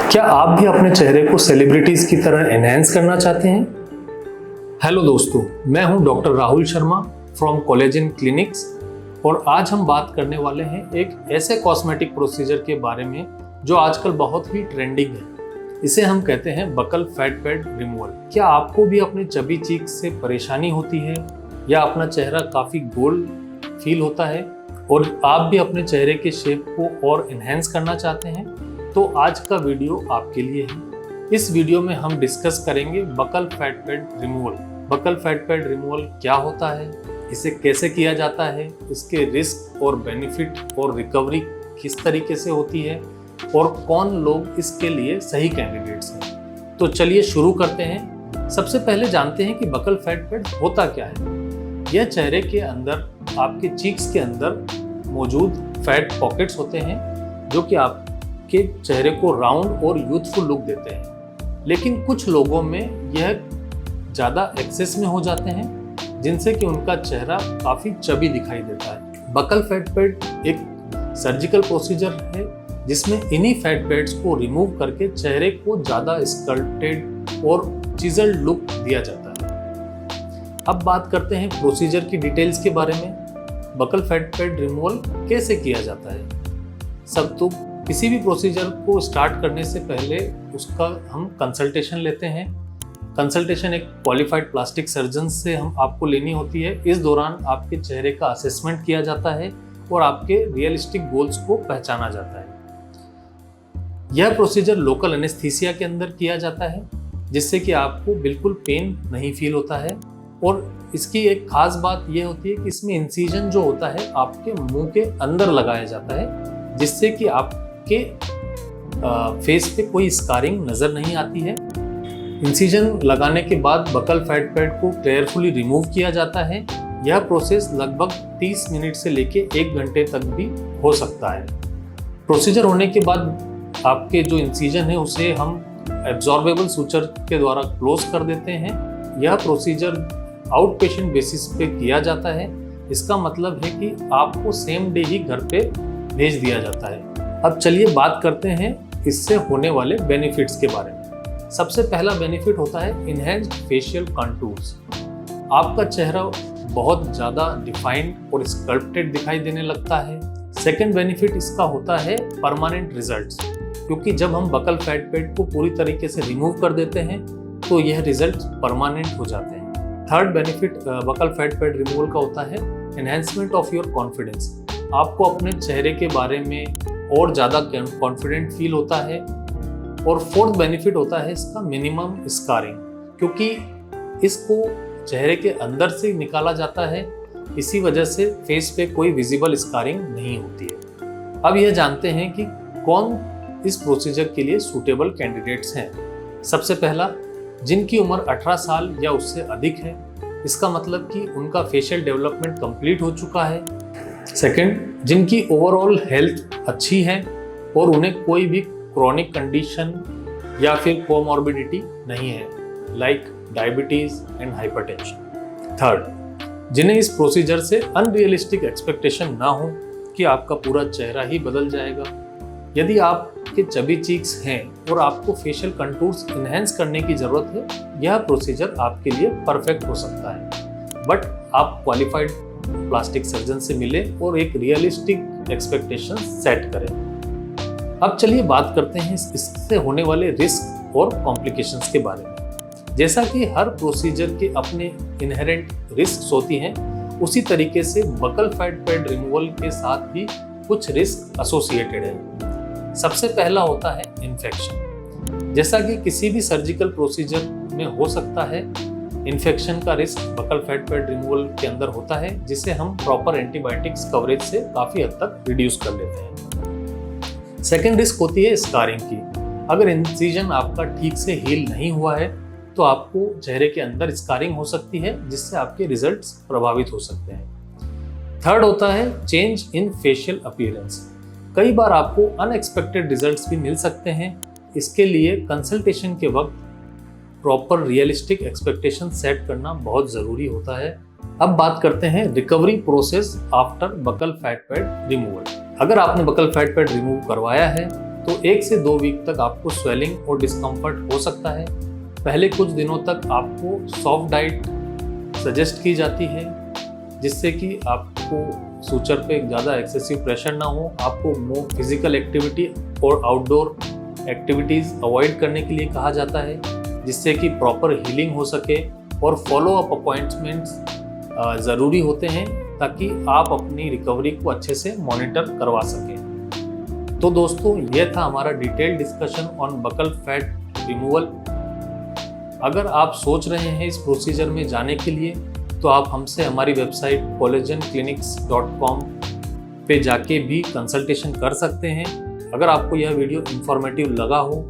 क्या आप भी अपने चेहरे को सेलिब्रिटीज की तरह एनहेंस करना चाहते हैं? हेलो दोस्तों, मैं हूं doctor Rahul Sharma from collagen clinics और आज हम बात करने वाले हैं एक ऐसे कॉस्मेटिक प्रोसीजर के बारे में जो आजकल बहुत ही ट्रेंडिंग है। इसे हम कहते हैं बकल फैट पैड रिमूवल। क्या आपको भी अपने चबी चीक्स से परेशानी होती है या अपना चेहरा काफ़ी गोल फील होता है और आप भी अपने चेहरे के शेप को और इन्हेंस करना चाहते हैं? तो आज का वीडियो आपके लिए है। इस वीडियो में हम डिस्कस करेंगे buccal fat pad removal. Buccal fat pad removal क्या होता है, इसे कैसे किया जाता है, इसके रिस्क और बेनिफिट और रिकवरी किस तरीके से होती है और कौन लोग इसके लिए सही कैंडिडेट्स हैं। तो चलिए शुरू करते हैं। सबसे पहले जानते हैं कि बकल फैट पैड होता क्या है। यह चेहरे के अंदर, आपके चीक्स के अंदर मौजूद फैट पॉकेट्स होते हैं जो कि आपके चेहरे को राउंड और यूथफुल लुक देते हैं। लेकिन कुछ लोगों में यह ज़्यादा एक्सेस में हो जाते हैं जिनसे कि उनका चेहरा काफ़ी चबी दिखाई देता है। बकल फैट पैड एक सर्जिकल प्रोसीजर है जिसमें इन्हीं फैट पैड्स को रिमूव करके चेहरे को ज़्यादा स्कल्प्टेड और चिजल्ड लुक दिया जाता है। अब बात करते हैं प्रोसीजर की डिटेल्स के बारे में। बकल फैट पैड रिमूवल कैसे किया जाता है? सब तो किसी भी प्रोसीजर को स्टार्ट करने से पहले उसका हम कंसल्टेशन लेते हैं। कंसल्टेशन एक क्वालिफाइड प्लास्टिक सर्जन से आपको लेनी होती है। इस दौरान आपके चेहरे का असेसमेंट किया जाता है और आपके रियलिस्टिक गोल्स को पहचाना जाता है। यह प्रोसीजर लोकल एनेस्थीसिया के अंदर किया जाता है जिससे कि आपको बिल्कुल पेन नहीं फील होता है। और इसकी एक खास बात यह होती है कि इसमें इंसिजन जो होता है आपके मुंह के अंदर लगाया जाता है जिससे कि आपके फेस पे कोई स्कारिंग नजर नहीं आती है। इंसिजन लगाने के बाद बकल फैट पैड को केयरफुली रिमूव किया जाता है। यह प्रोसेस लगभग 30 मिनट से लेके 1 घंटे तक भी हो सकता है। प्रोसीजर होने के बाद आपके जो इंसिजन है उसे हम एब्जॉर्बेबल सूचर के द्वारा क्लोज कर देते हैं। यह प्रोसीजर आउट पेशेंट बेसिस पे किया जाता है। इसका मतलब है कि आपको सेम डे ही घर पे भेज दिया जाता है। अब चलिए बात करते हैं इससे होने वाले बेनिफिट्स के बारे में। सबसे पहला बेनिफिट होता है इनहेंस्ड फेशियल कंटूर्स। आपका चेहरा बहुत ज़्यादा डिफाइंड और स्कल्प्टेड दिखाई देने लगता है। सेकंड बेनिफिट इसका होता है परमानेंट रिजल्ट्स, क्योंकि जब हम बकल फैट पैड को पूरी तरीके से रिमूव कर देते हैं तो यह रिजल्ट परमानेंट हो जाते हैं। Third benefit buccal fat pad removal का होता है एनहेंसमेंट ऑफ योर कॉन्फिडेंस। आपको अपने चेहरे के बारे में और ज़्यादा कॉन्फिडेंट फील होता है। और फोर्थ बेनिफिट होता है इसका मिनिमम स्कारिंग, क्योंकि इसको चेहरे के अंदर से निकाला जाता है, इसी वजह से फेस पे कोई विजिबल स्कारिंग नहीं होती है। अब यह जानते हैं कि कौन इस प्रोसीजर के लिए सूटेबल कैंडिडेट्स हैं। सबसे पहला, जिनकी उम्र 18 साल या उससे अधिक है, इसका मतलब कि उनका फेशियल डेवलपमेंट कंप्लीट हो चुका है। सेकंड, जिनकी ओवरऑल हेल्थ अच्छी है और उन्हें कोई भी क्रोनिक कंडीशन या फिर कोमॉर्बिडिटी नहीं है, like diabetes and hypertension. Third, जिन्हें इस प्रोसीजर से अनरियलिस्टिक एक्सपेक्टेशन ना हो कि आपका पूरा चेहरा ही बदल जाएगा। यदि आपके चबी चीक्स हैं और आपको फेशियल कंटूर्स इन्हेंस करने की ज़रूरत है, यह प्रोसीजर आपके लिए परफेक्ट हो सकता है। बट आप क्वालिफाइड प्लास्टिक सर्जन से मिले और एक रियलिस्टिक एक्सपेक्टेशन सेट करें। अब चलिए बात करते हैं इससे होने वाले रिस्क और कॉम्प्लिकेशंस के बारे में। जैसा कि हर प्रोसीजर के अपने इनहेरेंट रिस्क होती हैं, उसी तरीके से बकल फैट पैड रिमूवल के साथ भी कुछ रिस्क एसोसिएटेड है। सबसे पहला होता है इन्फेक्शन। जैसा कि किसी भी सर्जिकल प्रोसीजर में हो सकता है, इन्फेक्शन का risk buccal fat pad removal के अंदर होता है, जिसे हम प्रॉपर एंटीबायोटिक्स कवरेज से काफ़ी हद तक रिड्यूस कर लेते हैं। सेकेंड रिस्क होती है स्कारिंग की। अगर इंसिजन आपका ठीक से हील नहीं हुआ है तो आपको चेहरे के अंदर स्कारिंग हो सकती है, जिससे आपके रिजल्ट्स प्रभावित हो सकते हैं। थर्ड होता है चेंज इन फेशियल अपीयरेंस। कई बार आपको अनएक्सपेक्टेड रिजल्ट्स भी मिल सकते हैं। इसके लिए कंसल्टेशन के वक्त प्रॉपर रियलिस्टिक एक्सपेक्टेशन सेट करना बहुत ज़रूरी होता है। अब बात करते हैं recovery process after buccal fat pad removal. अगर आपने बकल फैट पैड रिमूव करवाया है तो 1 से 2 वीक तक आपको स्वेलिंग और डिस्कम्फर्ट हो सकता है। पहले कुछ दिनों तक आपको सॉफ्ट डाइट सजेस्ट की जाती है, जिससे कि आपको सूचर पे ज़्यादा एक्सेसिव प्रेशर ना हो। आपको मोर फिजिकल एक्टिविटी और आउटडोर एक्टिविटीज़ अवॉइड करने के लिए कहा जाता है, जिससे कि प्रॉपर हीलिंग हो सके। और फॉलो अप अपॉइंटमेंट्स ज़रूरी होते हैं ताकि आप अपनी रिकवरी को अच्छे से मॉनिटर करवा सकें। तो दोस्तों, यह था हमारा detail discussion on buccal fat removal. अगर आप सोच रहे हैं इस प्रोसीजर में जाने के लिए, तो आप हमसे हमारी वेबसाइट collagenclinics.com पे जाके भी कंसल्टेशन कर सकते हैं। अगर आपको यह वीडियो इंफॉर्मेटिव लगा हो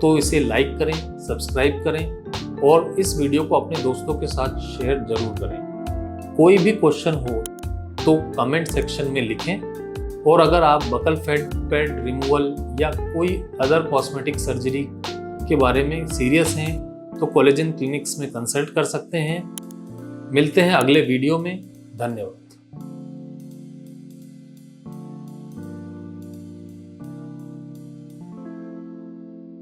तो इसे लाइक करें, सब्सक्राइब करें और इस वीडियो को अपने दोस्तों के साथ शेयर जरूर करें। कोई भी क्वेश्चन हो तो कमेंट सेक्शन में लिखें। और अगर आप बकल फैट रिमूवल या कोई अदर कॉस्मेटिक सर्जरी के बारे में सीरियस हैं तो कोलेजन क्लिनिक्स में कंसल्ट कर सकते हैं। मिलते हैं अगले वीडियो में। धन्यवाद।